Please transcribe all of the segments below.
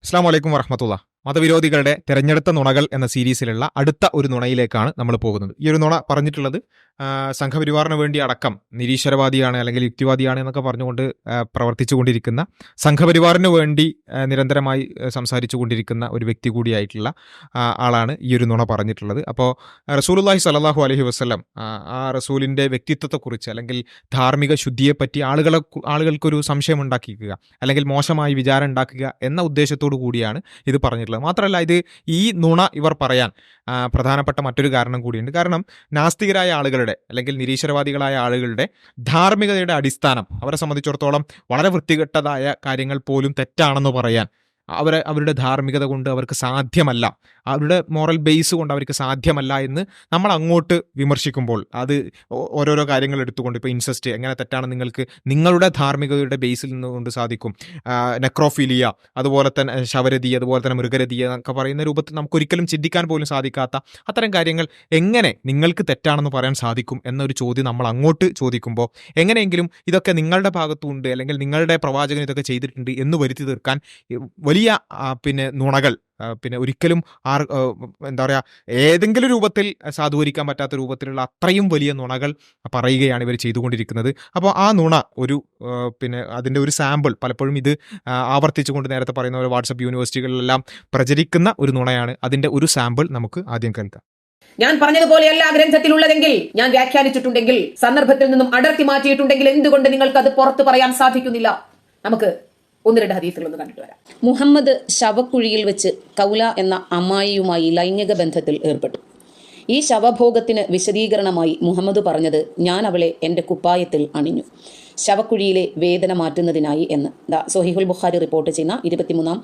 അസ്സാം വലൈക്കും വറഹമത്തുള്ള. മതവിരോധികളുടെ തെരഞ്ഞെടുത്ത നുണകൾ എന്ന സീരീസിലുള്ള അടുത്ത ഒരു നുണയിലേക്കാണ് നമ്മൾ പോകുന്നത്. ഈ ഒരു നുണ പറഞ്ഞിട്ടുള്ളത് സംഘപരിവാറിന് വേണ്ടി അടക്കം നിരീശ്വരവാദിയാണ് അല്ലെങ്കിൽ യുക്തിവാദിയാണ് എന്നൊക്കെ പറഞ്ഞുകൊണ്ട് പ്രവർത്തിച്ചുകൊണ്ടിരിക്കുന്ന, സംഘപരിവാറിന് വേണ്ടി നിരന്തരമായി സംസാരിച്ചു കൊണ്ടിരിക്കുന്ന ഒരു വ്യക്തി കൂടിയായിട്ടുള്ള ആളാണ് ഈ ഒരു നുണ പറഞ്ഞിട്ടുള്ളത്. അപ്പോൾ റസൂലുള്ളാഹി സ്വല്ലല്ലാഹു അലൈഹി വസല്ലം, ആ റസൂലിൻ്റെ വ്യക്തിത്വത്തെക്കുറിച്ച് അല്ലെങ്കിൽ ധാർമ്മിക ശുദ്ധിയെപ്പറ്റി ആളുകൾക്കൊരു സംശയം ഉണ്ടാക്കിക്കുക അല്ലെങ്കിൽ മോശമായി വിചാരം ഉണ്ടാക്കുക എന്ന ഉദ്ദേശത്തോടു കൂടിയാണ് ഇത് പറഞ്ഞിട്ടുള്ളത്. മാത്രമല്ല, ഈ നുണ ഇവർ പറയാൻ പ്രധാനപ്പെട്ട മറ്റൊരു കാരണം കൂടിയുണ്ട്. കാരണം നാസ്തികരായ ആളുകളുടെ അല്ലെങ്കിൽ നിരീശ്വരവാദികളായ ആളുകളുടെ ധാർമ്മികതയുടെ അടിസ്ഥാനം അവരെ സംബന്ധിച്ചിടത്തോളം വളരെ വൃത്തികെട്ടതായ കാര്യങ്ങൾ പോലും തെറ്റാണെന്ന് പറയാൻ അവരുടെ ധാർമ്മികത കൊണ്ട് അവർക്ക് സാധ്യമല്ല, അവരുടെ മോറൽ ബേസ് കൊണ്ട് അവർക്ക് സാധ്യമല്ല എന്ന് നമ്മൾ അങ്ങോട്ട് വിമർശിക്കുമ്പോൾ അത് ഓരോരോ കാര്യങ്ങൾ എടുത്തുകൊണ്ട്, ഇപ്പോൾ ഇൻസെസ്റ്റ് എങ്ങനെ തെറ്റാണ് നിങ്ങൾക്ക് നിങ്ങളുടെ ധാർമ്മികതയുടെ ബേസിൽ നിന്നുകൊണ്ട് സാധിക്കും, നെക്രോഫീലിയ, അതുപോലെ തന്നെ ശവരതി, അതുപോലെ തന്നെ മൃഗരതി എന്നൊക്കെ പറയുന്ന രൂപത്തിൽ നമുക്കൊരിക്കലും ചിന്തിക്കാൻ പോലും സാധിക്കാത്ത അത്തരം കാര്യങ്ങൾ എങ്ങനെ നിങ്ങൾക്ക് തെറ്റാണെന്ന് പറയാൻ സാധിക്കും എന്നൊരു ചോദ്യം നമ്മൾ അങ്ങോട്ട് ചോദിക്കുമ്പോൾ, എങ്ങനെയെങ്കിലും ഇതൊക്കെ നിങ്ങളുടെ ഭാഗത്തുണ്ട് അല്ലെങ്കിൽ നിങ്ങളുടെ പ്രവാചകൻ ഇതൊക്കെ ചെയ്തിട്ടുണ്ട് എന്ന് വരുത്തി തീർക്കാൻ വലിയ നുണകൾ, ഒരിക്കലും എന്താ പറയുക, ഏതെങ്കിലും രൂപത്തിൽ സാധൂകരിക്കാൻ പറ്റാത്ത രൂപത്തിലുള്ള അത്രയും വലിയ നുണകൾ പറയുകയാണ് ഇവർ ചെയ്തുകൊണ്ടിരിക്കുന്നത്. അപ്പോൾ ആ നുണ അതിൻ്റെ ഒരു സാമ്പിൾ, പലപ്പോഴും ഇത് ആവർത്തിച്ചുകൊണ്ട് നേരത്തെ പറയുന്ന പോലെ വാട്സപ്പ് യൂണിവേഴ്സിറ്റികളിലെല്ലാം പ്രചരിക്കുന്ന ഒരു നുണയാണ്. അതിൻ്റെ ഒരു സാമ്പിൾ നമുക്ക് ആദ്യം കേൾക്കാം. ഞാൻ പറഞ്ഞതുപോലെയല്ല ഗ്രന്ഥത്തിലുള്ളതെങ്കിൽ, ഞാൻ വ്യാഖ്യാനിച്ചിട്ടുണ്ടെങ്കിൽ, സന്ദർഭത്തിൽ നിന്നും അടർത്തി മാറ്റിയിട്ടുണ്ടെങ്കിൽ എന്തുകൊണ്ട് നിങ്ങൾക്ക് അത് പുറത്തു പറയാൻ സാധിക്കുന്നില്ല? നമുക്ക് ഒന്ന് രണ്ട് ഹദീസുകളൊന്ന് കണ്ടിട്ട് വരാം. മുഹമ്മദ് ശവക്കുഴിയിൽ വെച്ച് കൗല എന്ന അമ്മായിയുമായി ലൈംഗിക ബന്ധത്തിൽ ഏർപ്പെട്ടു. ഈ ശവഭോഗത്തിന് വിശദീകരണമായി മുഹമ്മദ് പറഞ്ഞത്, ഞാൻ അവളെ എൻ്റെ കുപ്പായത്തിൽ അണിഞ്ഞു, ശവക്കുഴിയിലെ വേദന മാറ്റുന്നതിനായി എന്ന്. സ്വഹീഹുൽ ബുഖാരി റിപ്പോർട്ട് ചെയ്യുന്ന 23-ാം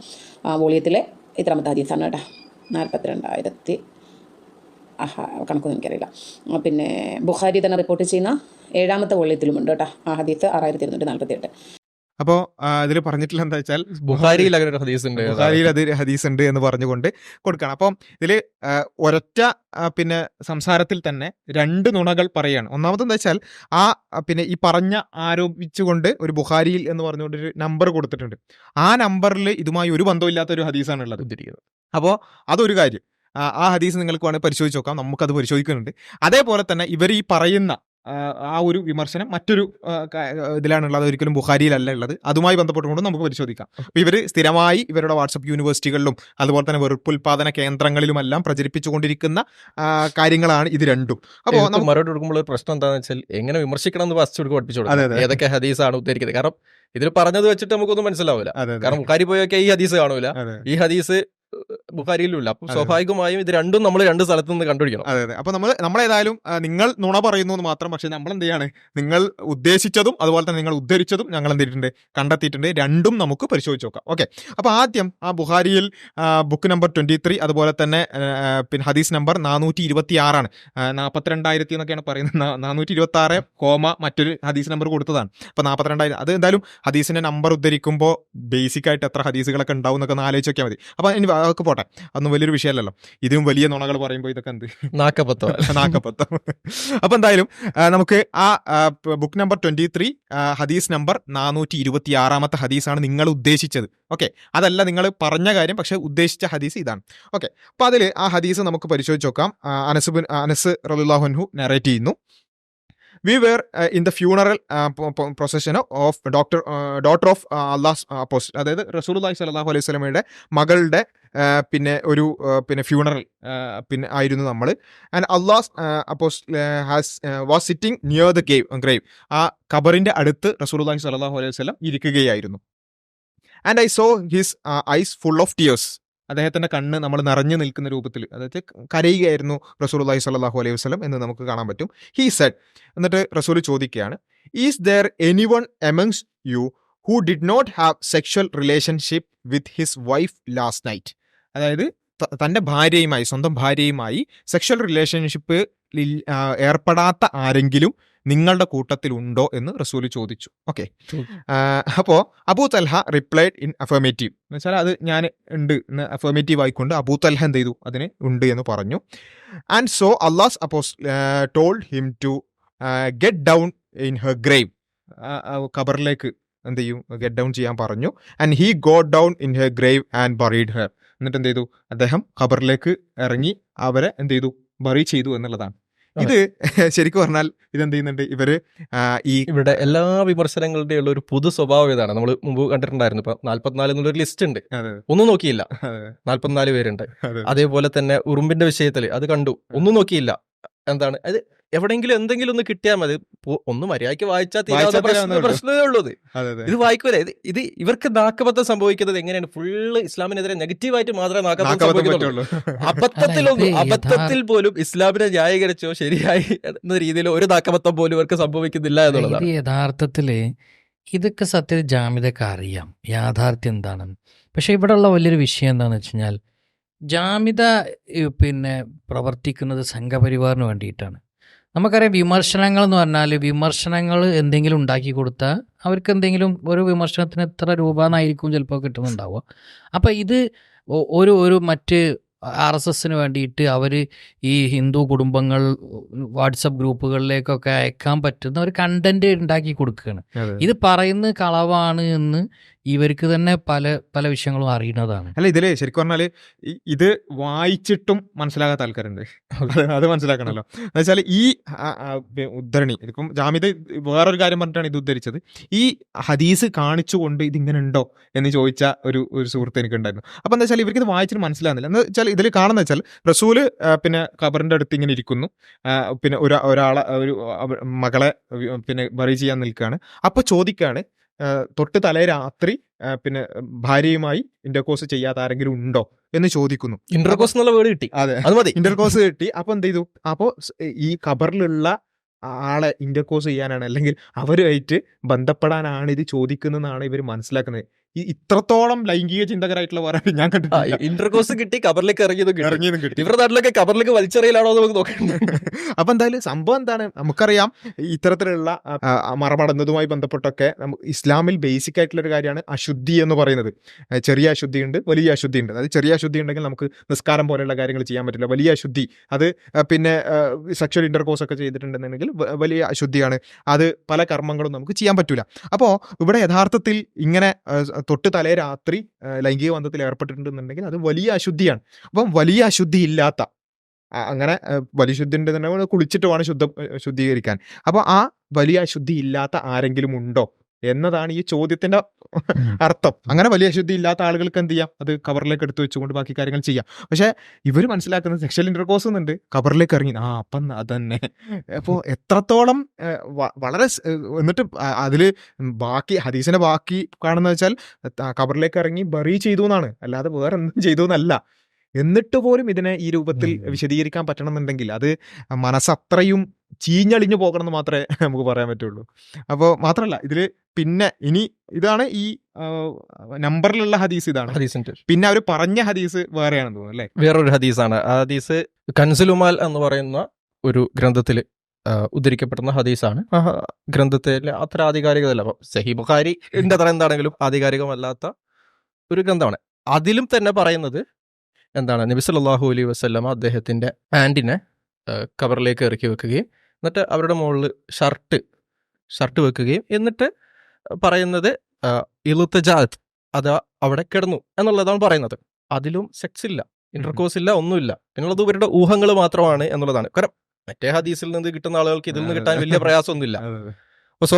വോളിയത്തിലെ ഇത്രാമത്തെ ഹദീസാണ് കേട്ടോ. 42,000 കണക്കൊന്നും എനിക്കറിയില്ല. പിന്നെ ബുഖാരി തന്നെ റിപ്പോർട്ട് ചെയ്യുന്ന 7-ാമത്തെ വോളിയത്തിലുമുണ്ട് കേട്ടോ ആ ഹദീസ്, 6248. അപ്പോൾ ഇതിൽ പറഞ്ഞിട്ടുള്ള എന്താ വെച്ചാൽ, ബുഖാരിയിൽ അങ്ങനെ ഒരു ഹദീസ് ഉണ്ട്, ബുഖാരിയിൽ അതൊരു ഹദീസ് ഉണ്ട് എന്ന് പറഞ്ഞുകൊണ്ട് കൊടുക്കണം. അപ്പം ഇതിൽ ഒരൊറ്റ സംസാരത്തിൽ തന്നെ രണ്ട് നുണകൾ പറയാണ്. ഒന്നാമത് എന്താ വെച്ചാൽ, ഈ പറഞ്ഞ ആരോപിച്ചുകൊണ്ട് ഒരു ബുഖാരിയിൽ എന്ന് പറഞ്ഞുകൊണ്ട് ഒരു നമ്പർ കൊടുത്തിട്ടുണ്ട്. ആ നമ്പറിൽ ഇതുമായി ഒരു ബന്ധമില്ലാത്ത ഒരു ഹദീസാണ് ഉള്ളത്. അപ്പോൾ അതൊരു കാര്യം. ആ ഹദീസ് നിങ്ങൾക്ക് വേണമെങ്കിൽ പരിശോധിച്ച് നോക്കാം, നമുക്കത് പരിശോധിക്കുന്നുണ്ട്. അതേപോലെ തന്നെ ഇവർ ഈ പറയുന്ന ആ ഒരു വിമർശനം മറ്റൊരു ഇതിലാണുള്ളത്, ഒരിക്കലും ബുഖാരിയിലല്ല ഉള്ളത്. അതുമായി ബന്ധപ്പെട്ടുകൊണ്ട് നമുക്ക് പരിശോധിക്കാം. അപ്പോൾ ഇവർ സ്ഥിരമായി ഇവരുടെ വാട്സപ്പ് യൂണിവേഴ്സിറ്റികളിലും അതുപോലെ തന്നെ വെറുപ്പുൽപാദന കേന്ദ്രങ്ങളിലുമെല്ലാം പ്രചരിപ്പിച്ചുകൊണ്ടിരിക്കുന്ന കാര്യങ്ങളാണ് ഇത് രണ്ടും. അപ്പോൾ മറുപടി കൊടുക്കുമ്പോൾ ഒരു പ്രശ്നം എന്താണെന്ന് വെച്ചാൽ, എങ്ങനെ വിമർശിക്കണം എന്ന് ഫസ്റ്റ് പഠിപ്പിച്ചു കൊടുക്കും, ഏതൊക്കെ ഹദീസാണ് ഉദ്ധരിക്കുന്നത്. കാരണം ഇതിൽ പറഞ്ഞത് വെച്ചിട്ട് നമുക്കൊന്നും മനസ്സിലാവില്ല. കാരണം ബുഖാരി പോയൊക്കെ ഈ ഹദീസ് കാണൂല, ഈ ഹദീസ് ബുഖാരിയിലുമില്ല. അപ്പം സ്വാഭാവികമായും ഇത് രണ്ടും നമ്മൾ രണ്ട് സ്ഥലത്ത് നിന്ന് കണ്ടുപിടിക്കണം. അതെ. അപ്പോൾ നമ്മളേതായാലും നിങ്ങൾ നുണ പറയുന്നു എന്ന് മാത്രം, പക്ഷേ നമ്മൾ എന്ത് ചെയ്യാണ്, നിങ്ങൾ ഉദ്ദേശിച്ചതും അതുപോലെ തന്നെ നിങ്ങൾ ഉദ്ധരിച്ചതും ഞങ്ങൾ എന്ത് ചെയ്തിട്ടുണ്ട്, കണ്ടെത്തിയിട്ടുണ്ട്. രണ്ടും നമുക്ക് പരിശോധിച്ച് നോക്കാം. ഓക്കെ. അപ്പോൾ ആദ്യം ആ ബുഖാരിയിൽ ബുക്ക് നമ്പർ 23, അതുപോലെ തന്നെ ഹദീസ് നമ്പർ 426 42,000 എന്നൊക്കെയാണ് പറയുന്നത്. 426 മറ്റൊരു ഹദീസ് നമ്പർ കൊടുത്തതാണ്. അപ്പോൾ 42,000 അത് എന്തായാലും ഹദീസിന്റെ നമ്പർ ഉദ്ധരിക്കുമ്പോൾ ബേസിക് ആയിട്ട് എത്ര ഹദീസുകളൊക്കെ ഉണ്ടാവും എന്നൊക്കെ ഒന്ന് ആലോചിച്ച് നോക്കിയാൽ മതി. അപ്പോൾ ഇനി അതൊക്കെ പോട്ടെ, അതൊന്നും വലിയൊരു വിഷയമല്ലല്ലോ. ഇതിനും വലിയ നുണകൾ പറയുമ്പോൾ ഇതൊക്കെ എന്ത് നാക്കപ്പത്തം. അപ്പോൾ എന്തായാലും നമുക്ക് ആ ബുക്ക് നമ്പർ 23 ഹദീസ് നമ്പർ 426 ഹദീസാണ് നിങ്ങൾ ഉദ്ദേശിച്ചത്. ഓക്കെ, അതല്ല നിങ്ങൾ പറഞ്ഞ കാര്യം, പക്ഷെ ഉദ്ദേശിച്ച ഹദീസ് ഇതാണ്. ഓക്കെ, അപ്പോൾ അതിൽ ആ ഹദീസ് നമുക്ക് പരിശോധിച്ച് നോക്കാം. അനസ് റളിയല്ലാഹു അൻഹു നറേറ്റ് ചെയ്യുന്നു, We were in the funeral procession of daughter of Allah's apostle. അതായത് റസൂലുള്ളാഹി സ്വല്ലല്ലാഹു അലൈഹി വസല്ലമയുടെ മകളുടെ ഒരു ഫ്യൂണറൽ ആയിരുന്നു നമ്മൾ. And Allah apostle was sitting near the grave. ആ ഖബറിന്റെ അടുത്ത് റസൂലുള്ളാഹി സ്വല്ലല്ലാഹു അലൈഹി വസല്ലം ഇരിക്കുകയായിരുന്നു. And I saw his eyes full of tears. അദ്ദേഹത്തിൻ്റെ കണ്ണ് നമ്മൾ നിറഞ്ഞു നിൽക്കുന്ന രൂപത്തിൽ, അതായത് കരയുകയായിരുന്നു റസൂലുള്ളാഹി സ്വല്ലല്ലാഹു അലൈഹി വസല്ലം എന്ന് നമുക്ക് കാണാൻ പറ്റും. ഹി സെഡ്, എന്നിട്ട് റസൂൽ ചോദിക്കുകയാണ്, is there anyone amongst you who did not have sexual relationship with his wife last night? അതായത് സ്വന്തം ഭാര്യയുമായി സെക്ഷൽ റിലേഷൻഷിപ്പ് ഏർപ്പെടാത്ത ആരെങ്കിലും നിങ്ങളുടെ കൂട്ടത്തിലുണ്ടോ എന്ന് റസൂൽ ചോദിച്ചു. ഓക്കെ, അപ്പോൾ Abu Talha replied in affirmative. എന്ന് വെച്ചാൽ അത് ഞാൻ ഉണ്ട് എന്ന് അഫർമേറ്റീവ് ആയിക്കൊണ്ട് അബൂ തൽഹ എന്ത് ചെയ്തു, അതിന് ഉണ്ട് എന്ന് പറഞ്ഞു. And so Allah apostle told him to get down in her grave. ഖബറിലേക്ക് എന്ത് ചെയ്യും, ഗെറ്റ് ഡൗൺ ചെയ്യാൻ പറഞ്ഞു. And he got down in her grave and buried her. എന്നിട്ട് എന്ത് ചെയ്തു, അദ്ദേഹം ഖബറിലേക്ക് ഇറങ്ങി അവരെ എന്ത് ചെയ്തു, ബറി ചെയ്തു എന്നുള്ളതാണ്. ഇത് ശരിക്കും പറഞ്ഞാൽ ഇതെന്ത് ചെയ്യുന്നുണ്ട് ഇവര് ഈ ഇവിടെ എല്ലാ വിമർശനങ്ങളുടെ ഉള്ള ഒരു പൊതു സ്വഭാവം ഇതാണ്. നമ്മൾ മുമ്പ് കണ്ടിട്ടുണ്ടായിരുന്നു. ഇപ്പൊ 44 എന്നുള്ളൊരു ലിസ്റ്റ് ഉണ്ട്, ഒന്നും നോക്കിയില്ല, 44 പേരുണ്ട്. അതേപോലെ തന്നെ ഉറുമ്പിന്റെ വിഷയത്തിൽ അത് കണ്ടു, ഒന്നും നോക്കിയില്ല. എന്താണ് അത്, എവിടെയെങ്കിലും എന്തെങ്കിലും ഒന്ന് കിട്ടിയാൽ മതി, ഒന്ന് മര്യാദയ്ക്ക് വായിച്ചാൽ പ്രശ്നമേ ഉള്ളൂ. ഇത് വായിക്കൂല. ഇത് ഇവർക്ക് നാക്കബദ്ധം സംഭവിക്കുന്നത് എങ്ങനെയാണ്? ഫുള്ള് ഇസ്ലാമിനെതിരെ നെഗറ്റീവായിട്ട് മാത്രമേ നാക്കബദ്ധം സംഭവിക്കുന്നുള്ളൂ. അബദ്ധത്തിൽ പോലും ഇസ്ലാമിനെ ന്യായീകരിച്ചോ ശരിയായി എന്ന രീതിയിൽ ഒരു നാക്കബദ്ധം പോലും ഇവർക്ക് സംഭവിക്കുന്നില്ല എന്നുള്ളതാണ്. യഥാർത്ഥത്തില് ഇതൊക്കെ സത്യത്തിൽ ജാമിദക്ക് അറിയാം യാഥാർത്ഥ്യം എന്താണെന്ന്. പക്ഷെ ഇവിടെയുള്ള വലിയൊരു വിഷയം എന്താണെന്ന് വെച്ച് കഴിഞ്ഞാൽ, ജാമിദ പ്രവർത്തിക്കുന്നത് സംഘപരിവാറിന് വേണ്ടിയിട്ടാണ്. നമുക്കറിയാം വിമർശനങ്ങൾ എന്ന് പറഞ്ഞാൽ, വിമർശനങ്ങൾ എന്തെങ്കിലും ഉണ്ടാക്കി കൊടുത്താൽ അവർക്ക് എന്തെങ്കിലും ഒരു വിമർശനത്തിന് എത്ര രൂപ എന്നായിരിക്കും ചിലപ്പോൾ കിട്ടുന്നുണ്ടാവുക. അപ്പം ഇത് ഒരു മറ്റ് RSSന് വേണ്ടിയിട്ട് അവർ ഈ ഹിന്ദു കുടുംബങ്ങൾ വാട്സപ്പ് ഗ്രൂപ്പുകളിലേക്കൊക്കെ അയക്കാൻ പറ്റുന്ന ഒരു കണ്ടന്റ് ഉണ്ടാക്കി കൊടുക്കുകയാണ്. ഇത് പറയുന്നത് കളവാണ് എന്ന് ഇവർക്ക് തന്നെ പല വിഷയങ്ങളും അറിയുന്നതാണ്. അല്ല, ഇതില് ശരിക്കും പറഞ്ഞാല് ഇത് വായിച്ചിട്ടും മനസ്സിലാകാത്ത ആൾക്കാരുണ്ട്. അത് മനസ്സിലാക്കണല്ലോ. എന്ന് വെച്ചാൽ ഈ ഉദ്ധരണി ഇപ്പം ജാമിദ് വേറൊരു കാര്യം പറഞ്ഞിട്ടാണ് ഇത് ഉദ്ധരിച്ചത്. ഈ ഹദീസ് കാണിച്ചുകൊണ്ട് ഇതിങ്ങനെ ഉണ്ടോ എന്ന് ചോദിച്ച ഒരു സുഹൃത്ത് എനിക്കുണ്ടായിരുന്നു. അപ്പം എന്താ വെച്ചാൽ ഇവർക്ക് ഇത് വായിച്ചിട്ട് മനസ്സിലാകുന്നില്ല. എന്ന് വെച്ചാൽ ഇതിൽ കാണുന്ന വെച്ചാൽ റസൂല് ഖബറിന്റെ അടുത്ത് ഇങ്ങനെ ഇരിക്കുന്നു, ഒരാളെ ഒരു മകളെ ബറി ചെയ്യാൻ നിൽക്കുകയാണ്. അപ്പൊ ചോദിക്കാണ്, തൊട്ട് തലേ രാത്രി ഭാര്യയുമായി ഇന്റർകോഴ്സ് ചെയ്യാത്ത ആരെങ്കിലും ഉണ്ടോ എന്ന് ചോദിക്കുന്നു. ഇന്റർകോഴ്സ് എന്നുള്ള വേർഡ് കിട്ടി. അതെ, അത് മതി, ഇന്റർകോഴ്സ് കിട്ടി. അപ്പൊ എന്ത് ചെയ്തു, അപ്പോ ഈ ഖബറിലുള്ള ആളെ ഇന്റർകോഴ്സ് ചെയ്യാനാണ്, അല്ലെങ്കിൽ അവരുമായിട്ട് ബന്ധപ്പെടാനാണ് ഇത് ചോദിക്കുന്നതെന്നാണ് ഇവർ മനസ്സിലാക്കുന്നത്. ഈ ഇത്രത്തോളം ലൈംഗിക ചിന്തകരായിട്ടുള്ള വേറെ ഞാൻ കണ്ടിട്ടില്ല. ഇന്റർകോഴ്സ് കിട്ടി, ഖബറിലേക്ക് ഇറങ്ങിയതും കിട്ടി. ഇവരുടെ നാട്ടിലൊക്കെ ഖബറിലേക്ക് വലിച്ചെറിയലാണോ നമുക്ക് നോക്കേണ്ടത്. അപ്പൊ എന്തായാലും സംഭവം എന്താണ്, നമുക്കറിയാം ഇത്തരത്തിലുള്ള മറമടന്നതുമായി ബന്ധപ്പെട്ടൊക്കെ ഇസ്ലാമിൽ ബേസിക് ആയിട്ടുള്ള ഒരു കാര്യമാണ് അശുദ്ധി എന്ന് പറയുന്നത്. ചെറിയ അശുദ്ധി ഉണ്ട്, വലിയ അശുദ്ധി ഉണ്ട്. അതായത് ചെറിയ അശുദ്ധി ഉണ്ടെങ്കിൽ നമുക്ക് നിസ്കാരം പോലെയുള്ള കാര്യങ്ങൾ ചെയ്യാൻ പറ്റില്ല. വലിയ അശുദ്ധി അത് സെക്ഷൽ ഇന്റർകോഴ്സ് ഒക്കെ ചെയ്തിട്ടുണ്ടെന്നുണ്ടെങ്കിൽ വലിയ അശുദ്ധിയാണ്. അത് പല കർമ്മങ്ങളും നമുക്ക് ചെയ്യാൻ പറ്റൂല. അപ്പോൾ ഇവിടെ യഥാർത്ഥത്തിൽ ഇങ്ങനെ തൊട്ട് തലേ രാത്രി ലൈംഗിക ബന്ധത്തിൽ ഏർപ്പെട്ടിട്ടുണ്ടെന്നുണ്ടെങ്കിൽ അത് വലിയ അശുദ്ധിയാണ്. അപ്പം വലിയ അശുദ്ധി ഇല്ലാത്ത, അങ്ങനെ വലിയ ശുദ്ധിൻ്റെ തന്നെ കുളിച്ചിട്ട് വേണം ശുദ്ധീകരിക്കാൻ. അപ്പോൾ ആ വലിയ അശുദ്ധി ഇല്ലാത്ത ആരെങ്കിലും ഉണ്ടോ എന്നതാണ് ഈ ചോദ്യത്തിന്റെ അർത്ഥം. അങ്ങനെ വലിയ അശുദ്ധി ഇല്ലാത്ത ആളുകൾക്ക് എന്ത് ചെയ്യാം, അത് ഖബറിലേക്ക് എടുത്തു വെച്ചുകൊണ്ട് ബാക്കി കാര്യങ്ങൾ ചെയ്യാം. പക്ഷെ ഇവർ മനസ്സിലാക്കുന്നത് സെക്ഷൽ ഇന്റർകോഴ്സ് എന്നുണ്ട്, ഖബറിലേക്ക് ഇറങ്ങി അപ്പം അതന്നെ. അപ്പോൾ എത്രത്തോളം വളരെ എന്നിട്ട് അതിൽ ബാക്കി ഹദീസിന്റെ ബാക്കി കാണുന്ന വെച്ചാൽ ഖബറിലേക്ക് ഇറങ്ങി ബറി ചെയ്തു എന്നാണ്, അല്ലാതെ വേറെ എന്തും ചെയ്തു എന്നല്ല. എന്നിട്ട് പോലും ഇതിനെ ഈ രൂപത്തിൽ വിശദീകരിക്കാൻ പറ്റണമെന്നുണ്ടെങ്കിൽ അത് മനസ്സത്രയും ചീഞ്ഞളിഞ്ഞു പോകണം എന്ന് മാത്രമേ നമുക്ക് പറയാൻ പറ്റുള്ളൂ. അപ്പോൾ മാത്രമല്ല ഇതില് ഇനി ഇതാണ് ഈ നമ്പറിലുള്ള ഹദീസ്, ഇതാണ് ഹദീസിന്റെ. പിന്നെ അവർ പറഞ്ഞ ഹദീസ് വേറെയാണെന്ന് തോന്നുന്നു അല്ലേ? വേറൊരു ഹദീസാണ്. ആ ഹദീസ് കൻസുലുമാൽ എന്ന് പറയുന്ന ഒരു ഗ്രന്ഥത്തിൽ ഉദ്ധരിക്കപ്പെടുന്ന ഹദീസാണ്. ആ ഗ്രന്ഥത്തിൽ അത്ര ആധികാരികതല്ല. സഹീഹ് ബുഖാരിന്റെ അത്ര എന്താണെങ്കിലും ആധികാരികമല്ലാത്ത ഒരു ഗ്രന്ഥമാണ്. അതിലും തന്നെ പറയുന്നത് എന്താണ്, നബി സല്ലല്ലാഹു അലൈഹി വസല്ലമ അദ്ദേഹത്തിന്റെ പാന്റിനെ കവറിലേക്ക് ഇറക്കി വെക്കുകയും എന്നിട്ട് അവരുടെ മുകളിൽ ഷർട്ട് വെക്കുകയും എന്നിട്ട് പറയുന്നത് ഇലുത്തജാത്ത്, അത് അവിടെ കിടന്നു എന്നുള്ളതാണ് പറയുന്നത്. അതിലും സെക്സ് ഇല്ല, ഇന്റർകോഴ്സ് ഇല്ല, ഒന്നുമില്ല. എന്നുള്ളത് ഇവരുടെ ഊഹങ്ങൾ മാത്രമാണ് എന്നുള്ളതാണ്. കാരണം മറ്റേ ഹദീസിൽ നിന്ന് കിട്ടുന്ന ആളുകൾക്ക് ഇതിൽ നിന്ന് കിട്ടാൻ വലിയ പ്രയാസമൊന്നുമില്ല. സോ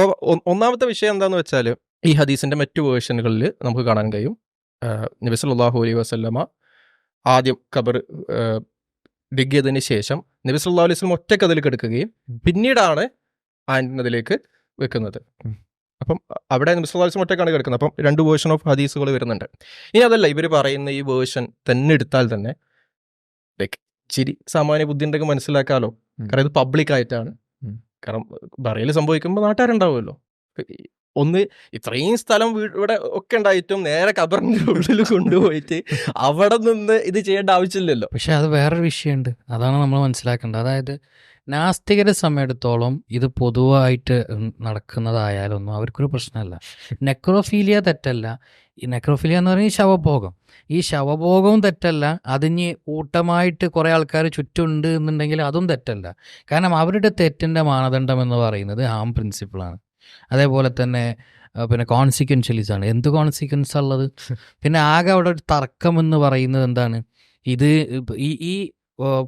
ഒന്നാമത്തെ വിഷയം എന്താണെന്ന് വെച്ചാൽ, ഈ ഹദീസിന്റെ മറ്റു വേർഷനുകളിൽ നമുക്ക് കാണാൻ കഴിയും നബി സല്ലല്ലാഹു അലൈഹി വസല്ലമ ആദ്യം ഖബർ ഡിഗ് ചെയ്തതിന് ശേഷം നബി സല്ലല്ലാഹു അലൈഹി വസല്ലം ഒറ്റയ്ക്ക് അതിൽ കിടക്കുകയും പിന്നീടാണ് അതിലേക്ക് വെക്കുന്നത്. അപ്പം അവിടെ നബി സല്ലല്ലാഹു അലൈഹി വസല്ലം ഒറ്റയ്ക്കാണ് കിടക്കുന്നത്. അപ്പം 2 വേർഷൻ ഓഫ് ഹദീസുകൾ വരുന്നുണ്ട്. ഇനി അതല്ല, ഇവർ പറയുന്ന ഈ വേർഷൻ തന്നെ എടുത്താൽ തന്നെ ശരി സാമാന്യ ബുദ്ധി ഉണ്ടെങ്കിൽ മനസ്സിലാക്കാമല്ലോ. കാരണം ഇത് പബ്ലിക് ആയിട്ടാണ്. കാരണം ബറയിൽ സംഭവിക്കുമ്പോൾ നാട്ടുകാരുണ്ടാവുമല്ലോ. ഒന്ന് ഇത്രയും സ്ഥലം ഇവിടെ ഒക്കെ ഉണ്ടായിട്ടും നേരെ ഖബറിന്റെ ഉള്ളിൽ കൊണ്ടുപോയിട്ട് അവിടെ നിന്ന് ഇത് ചെയ്യേണ്ട ആവശ്യമില്ലല്ലോ. പക്ഷെ അത് വേറൊരു വിഷയമുണ്ട്, അതാണ് നമ്മൾ മനസ്സിലാക്കേണ്ടത്. അതായത് നാസ്തികരെ സമയത്തോളം ഇത് പൊതുവായിട്ട് നടക്കുന്നതായാലൊന്നും അവർക്കൊരു പ്രശ്നമല്ല. നെക്രോഫീലിയ തെറ്റല്ല. ഈ നെക്രോഫീലിയ എന്ന് പറഞ്ഞാൽ ശവഭോഗം, ഈ ശവഭോഗവും തെറ്റല്ല. അതിന് കൂട്ടമായിട്ട് കുറേ ആൾക്കാർ ചുറ്റുണ്ട് എന്നുണ്ടെങ്കിൽ അതും തെറ്റല്ല. കാരണം അവരുടെ തെറ്റിൻ്റെ മാനദണ്ഡം എന്ന് പറയുന്നത് ഹാം പ്രിൻസിപ്പിളാണ്. അതേപോലെ തന്നെ പിന്നെ കോൺസിക്വൻഷ്യലിസ് ആണ്. എന്ത് കോൺസിക്വൻസ് ഉള്ളത്? പിന്നെ ആകെ അവിടെ ഒരു തർക്കം എന്ന് പറയുന്നത് എന്താണ്, ഇത് ഈ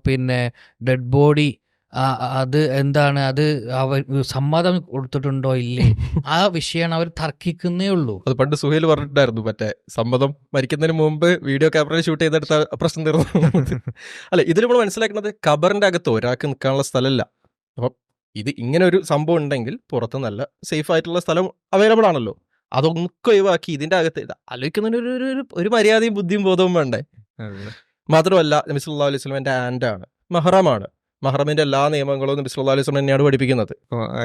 പിന്നെ ഡെഡ് ബോഡി അത് എന്താണ്, അത് അവർ സമ്മതം കൊടുത്തിട്ടുണ്ടോ ഇല്ലേ, ആ വിഷയമാണ് അവർ തർക്കിക്കുന്നേ ഉള്ളൂ. അത് പണ്ട് സുഹേൽ പറഞ്ഞിട്ടുണ്ടായിരുന്നു, മറ്റേ സമ്മതം മരിക്കുന്നതിന് മുമ്പ് വീഡിയോ ക്യാമറയിൽ ഷൂട്ട് ചെയ്തെടുത്ത പ്രശ്നം തീർന്നു. അല്ല, ഇതിൽ നമ്മൾ മനസ്സിലാക്കുന്നത് ഖബറിന്റെ അകത്ത് ഒരാൾക്ക് നിൽക്കാനുള്ള സ്ഥലമല്ല. അപ്പം ഇത് ഇങ്ങനെ ഒരു സംഭവം ഉണ്ടെങ്കിൽ പുറത്ത് നല്ല സേഫ് ആയിട്ടുള്ള സ്ഥലം അവൈലബിൾ ആണല്ലോ. അതൊക്കെ ഒഴിവാക്കി ഇതിന്റെ അകത്ത് ആലോചിക്കുന്നതിന് ഒരു മര്യാദയും ബുദ്ധിയും ബോധവും വേണ്ടേ? മാത്രമല്ല, നബി സല്ലല്ലാഹു അലൈഹി വസല്ലമയുടെ ആൻഡാണ്, മഹ്റമാണ്. മഹ്റമിന്റെ എല്ലാ നിയമങ്ങളും നബി സല്ലല്ലാഹു അലൈഹി വസല്ലം തന്നെയാണ് പഠിപ്പിക്കുന്നത്.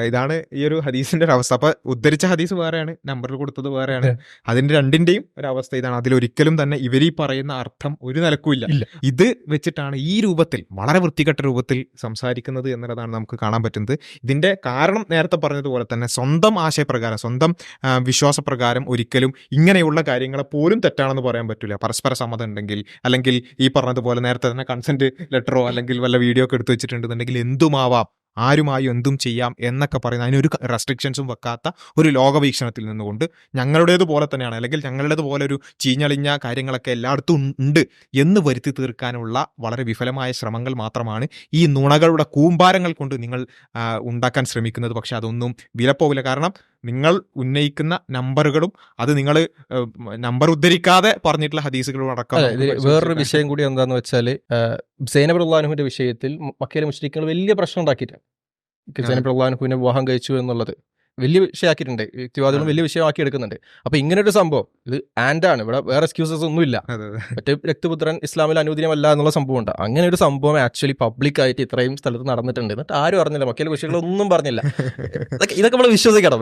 ഇതാണ് ഈ ഒരു ഹദീസിന്റെ ഒരു അവസ്ഥ. അപ്പൊ ഉദ്ധരിച്ച ഹദീസ് വേറെയാണ്, നമ്പറിൽ കൊടുത്തത് വേറെയാണ്. അതിന്റെ രണ്ടിന്റെയും ഒരു അവസ്ഥ ഇതാണ്. അതിലൊരിക്കലും തന്നെ ഇവരീ പറയുന്ന അർത്ഥം ഒരു നിലക്കും ഇല്ല. ഇത് വെച്ചിട്ടാണ് ഈ രൂപത്തിൽ, വളരെ വൃത്തികെട്ട രൂപത്തിൽ സംസാരിക്കുന്നത് എന്നുള്ളതാണ് നമുക്ക് കാണാൻ പറ്റുന്നത്. ഇതിന്റെ കാരണം നേരത്തെ പറഞ്ഞതുപോലെ തന്നെ സ്വന്തം ആശയപ്രകാരം, സ്വന്തം വിശ്വാസപ്രകാരം ഒരിക്കലും ഇങ്ങനെയുള്ള കാര്യങ്ങളെ പോലും തെറ്റാണെന്ന് പറയാൻ പറ്റില്ല. പരസ്പര സമ്മതം ഉണ്ടെങ്കിൽ, അല്ലെങ്കിൽ ഈ പറഞ്ഞതുപോലെ നേരത്തെ തന്നെ കൺസെന്റ് ലെറ്ററോ അല്ലെങ്കിൽ വല്ല വീഡിയോ ഒക്കെ എടുത്ത് വെച്ചിട്ടുണ്ടെന്നുണ്ടെങ്കിൽ എന്തുമാവാം, ആരുമായും എന്തും ചെയ്യാം എന്നൊക്കെ പറയുന്ന, അതിനൊരു റെസ്ട്രിക്ഷൻസും വെക്കാത്ത ഒരു ലോകവീക്ഷണത്തിൽ നിന്നുകൊണ്ട് ഞങ്ങളുടേതുപോലെ തന്നെയാണ്, അല്ലെങ്കിൽ ഞങ്ങളുടേതുപോലെ ഒരു ചീഞ്ഞളിഞ്ഞ കാര്യങ്ങളൊക്കെ എല്ലായിടത്തും ഉണ്ട് എന്ന് വരുത്തി തീർക്കാനുള്ള വളരെ വിഫലമായ ശ്രമങ്ങൾ മാത്രമാണ് ഈ നുണകളുടെ കൂമ്പാരങ്ങൾ കൊണ്ട് നിങ്ങൾ ഉണ്ടാക്കാൻ ശ്രമിക്കുന്നത്. പക്ഷെ അതൊന്നും വിലപ്പോവില്ല. കാരണം നിങ്ങൾ ഉന്നയിക്കുന്ന നമ്പറുകളും അത് നിങ്ങൾ നമ്പർ ഉദ്ധരിക്കാതെ പറഞ്ഞിട്ടുള്ള ഹദീസുകളും അടക്കം. വേറൊരു വിഷയം കൂടി എന്താന്ന് വെച്ചാൽ, സൈനബ് റളിയല്ലാഹു അൻഹുവിന്റെ വിഷയത്തിൽ മക്കയിലെ മുശ്രിക്കുകൾ വലിയ പ്രശ്നം ഉണ്ടാക്കിയിട്ടാണ്. സൈനബ് റളിയല്ലാഹു അൻഹുവിനെ വിവാഹം കഴിച്ചു എന്നുള്ളത് വലിയ വിഷയമാക്കിയിട്ടുണ്ട്, യുക്തിവാദികളും വലിയ വിഷയമാക്കി എടുക്കുന്നുണ്ട്. അപ്പൊ ഇങ്ങനെ ഒരു സംഭവം, ഇത് ആൻഡാണ്, ഇവിടെ വേറെ എക്സ്ക്യൂസസ് ഒന്നുമില്ല. മറ്റേ രക്തപുത്രൻ ഇസ്ലാമിൽ അനുവദനീയമല്ല എന്നുള്ള സംഭവം ഉണ്ട്. അങ്ങനെ ഒരു സംഭവം ആക്ച്വലി പബ്ലിക് ആയിട്ട് ഇത്രയും സ്ഥലത്ത് നടന്നിട്ടുണ്ട്. എന്നിട്ട് ആരും അറിഞ്ഞില്ല, മക്കയിലെ വിഷയങ്ങളൊന്നും പറഞ്ഞില്ല. ഇതൊക്കെ നമ്മൾ വിശ്വസിക്കണം.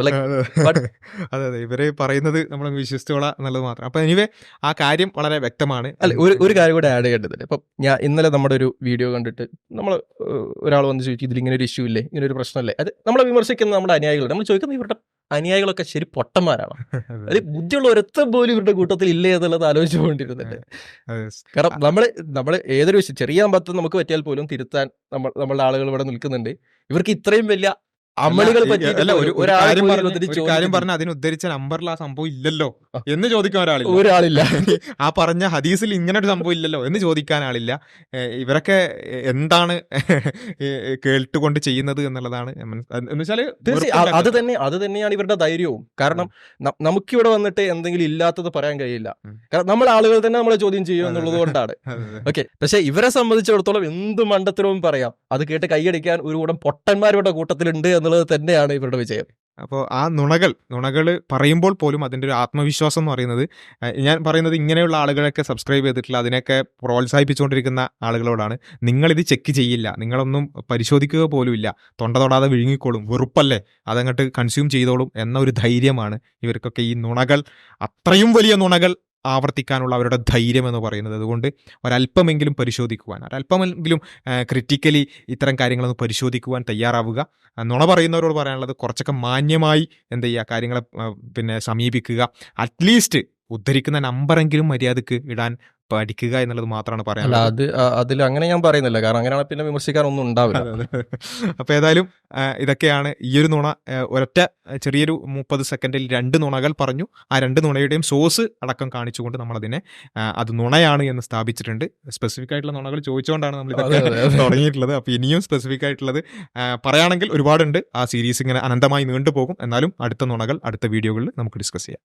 അതെ, ഇവര് പറയുന്നത് നമ്മൾ വിശ്വസിച്ചോളാം എന്നുള്ളത് മാത്രം. അപ്പൊ എനിവേ ആ കാര്യം വളരെ വ്യക്തമാണ്. അല്ല, ഒരു കാര്യം കൂടെ ആഡ് ചെയ്യേണ്ടതുണ്ട്. ഇപ്പം ഞാൻ ഇന്നലെ നമ്മുടെ ഒരു വീഡിയോ കണ്ടിട്ട് നമ്മൾ ഒരാൾ വന്ന് ചോദിക്കും, ഇതിലിങ്ങനെ ഒരു ഇഷ്യൂ ഇല്ലേ, ഇങ്ങനെ ഒരു പ്രശ്നമല്ലേ, അത് നമ്മളെ വിമർശിക്കുന്ന നമ്മുടെ അനുയായികളുണ്ട്. നമ്മൾ ഇവരുടെ അനുയായികളൊക്കെ ശരി പൊട്ടന്മാരാണ്, അത് ബുദ്ധിയുള്ള ഒരുത്തം പോലും ഇവരുടെ കൂട്ടത്തിൽ ഇല്ലേ എന്നുള്ളത് ആലോചിച്ചു കൊണ്ടിരുന്നുണ്ട്. കാരണം നമ്മള് ഏതൊരു വിഷയം, ചെറിയ അബദ്ധം നമുക്ക് പറ്റിയാൽ പോലും തിരുത്താൻ നമ്മളുടെ ആളുകൾ ഇവിടെ നിൽക്കുന്നുണ്ട്. ഇവർക്ക് ഇത്രയും വലിയ അമളികൾ കാര്യം പറഞ്ഞ അതിന് ഉദ്ധരിച്ച നമ്പറിൽ ആ സംഭവം ഇല്ലല്ലോ എന്ന് ചോദിക്കാൻ ഒരാളില്ല. ആ പറഞ്ഞ ഹദീസിൽ ഇങ്ങനെ ഒരു സംഭവം ഇല്ലല്ലോ എന്ന് ചോദിക്കാൻ ആളില്ല. ഇവരൊക്കെ എന്താണ് കേട്ടുകൊണ്ട് ചെയ്യുന്നത് എന്നുള്ളതാണ്. അത് തന്നെയാണ് ഇവരുടെ ധൈര്യവും. കാരണം നമുക്കിവിടെ വന്നിട്ട് എന്തെങ്കിലും ഇല്ലാത്തത് പറയാൻ കഴിയില്ല, കാരണം നമ്മൾ ആളുകൾ തന്നെ നമ്മളെ ചോദ്യം ചെയ്യും എന്നുള്ളത് കൊണ്ടാണ്. ഓക്കെ, പക്ഷെ ഇവരെ സംബന്ധിച്ചിടത്തോളം എന്ത് മണ്ടത്തരവും പറയാം. അത് കേട്ട് കൈയടിക്കാൻ ഒരു കൂട്ടം പൊട്ടന്മാരുടെ കൂട്ടത്തിലുണ്ട് എന്നുള്ളത് തന്നെയാണ് ഇവരുടെ വിജയം. അപ്പോൾ ആ നുണകൾ പറയുമ്പോൾ പോലും അതിൻ്റെ ഒരു ആത്മവിശ്വാസം എന്ന് പറയുന്നത്, ഞാൻ പറയുന്നത് ഇങ്ങനെയുള്ള ആളുകളൊക്കെ സബ്സ്ക്രൈബ് ചെയ്തിട്ടില്ല, അതിനൊക്കെ പ്രോത്സാഹിപ്പിച്ചുകൊണ്ടിരിക്കുന്ന ആളുകളോടാണ്. നിങ്ങളിത് ചെക്ക് ചെയ്യില്ല, നിങ്ങളൊന്നും പരിശോധിക്കുക പോലും ഇല്ല, തൊണ്ട തൊടാതെ വിഴുങ്ങിക്കോളും, വെറുപ്പല്ലേ, അതങ്ങോട്ട് കൺസ്യൂം ചെയ്തോളും എന്ന ഒരു ധൈര്യമാണ് ഇവർക്കൊക്കെ ഈ നുണകൾ, അത്രയും വലിയ നുണകൾ ആവർത്തിക്കാനുള്ള അവരുടെ ധൈര്യം എന്ന് പറയുന്നത്. അതുകൊണ്ട് ഒരല്പമെങ്കിലും പരിശോധിക്കുവാൻ, ഒരല്പമെങ്കിലും ക്രിറ്റിക്കലി ഇത്തരം കാര്യങ്ങളൊന്ന് പരിശോധിക്കുവാൻ തയ്യാറാവുക. നുണ പറയുന്നവരോട് പറയാനുള്ളത് കുറച്ചൊക്കെ മാന്യമായി എന്ത് ചെയ്യുക, കാര്യങ്ങളെ സമീപിക്കുക. അറ്റ്ലീസ്റ്റ് ഉദ്ധരിക്കുന്ന നമ്പറെങ്കിലും മര്യാദക്ക് ഇടാൻ പഠിക്കുക എന്നുള്ളത് മാത്രമാണ് പറയാനുള്ളത്. അതിൽ അങ്ങനെ ഞാൻ പറയുന്നില്ല, കാരണം അങ്ങനെയാണ് പിന്നെ വിമർശിക്കാനൊന്നും ഉണ്ടാവില്ല. അപ്പോൾ ഏതായാലും ഇതൊക്കെയാണ് ഈ ഒരു നുണ. ഒരൊറ്റ ചെറിയൊരു 30 സെക്കൻഡിൽ 2 നുണകൾ പറഞ്ഞു. ആ 2 നുണയുടെയും സോഴ്സ് അടക്കം കാണിച്ചുകൊണ്ട് നമ്മളതിനെ അത് നുണയാണ് എന്ന് സ്ഥാപിച്ചിട്ടുണ്ട്. സ്പെസിഫിക് ആയിട്ടുള്ള നുണകൾ ചോദിച്ചുകൊണ്ടാണ് നമ്മൾ ഇതൊക്കെ തുടങ്ങിയിട്ടുള്ളത്. അപ്പോൾ ഇനിയും സ്പെസിഫിക് ആയിട്ടുള്ളത് പറയുകയാണെങ്കിൽ ഒരുപാടുണ്ട്. ആ സീരീസ് ഇങ്ങനെ അനന്തമായി നീണ്ടുപോകും. എന്നാലും അടുത്ത നുണകൾ അടുത്ത വീഡിയോകളിൽ നമുക്ക് ഡിസ്കസ് ചെയ്യാം.